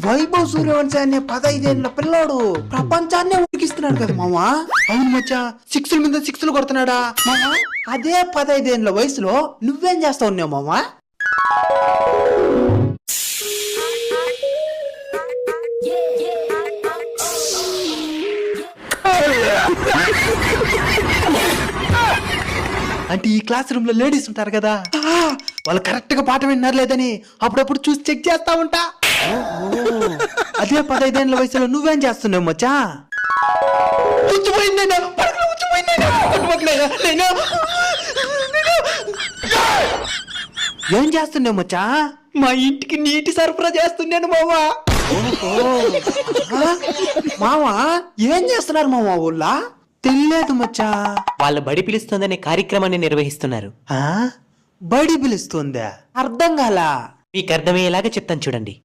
వైభవ్ సూర్యవంశీ అనే 15 ఏళ్ల పిల్లోడు ప్రపంచాన్నే ఉడికిస్తున్నాడు కదా మామా. అవును మచ్చా, 6ల మీద 6లు కొడుతున్నాడా మామా. అదే 15 ఏళ్ల వయసులో నువ్వేం చేస్తా ఉన్నావు మామా? అంటే ఈ క్లాస్ రూమ్ లో లేడీస్ ఉంటారు కదా, వాళ్ళు కరెక్ట్ గా పాఠం విన్నారు లేదని అప్పుడప్పుడు చూసి చెక్ చేస్తా ఉంటా. అదే 15 ఏళ్ల వయసులో నువ్వేం చేస్తున్నావు మచ్చా? ఏం చేస్తున్నావు మచ్చా? మా ఇంటికి నీటి సరఫరా చేస్తున్నాను మామా. మామా ఏం చేస్తున్నారు మామా ఊళ్ళా? తెలియదు మచ్చా. వాళ్ళ బడి పిలుస్తుందనే కార్యక్రమాన్ని నిర్వహిస్తున్నారు. బడి పిలుస్తుందా? అర్థం కాలా. మీకు అర్థమయ్యేలాగా చెప్తాను చూడండి.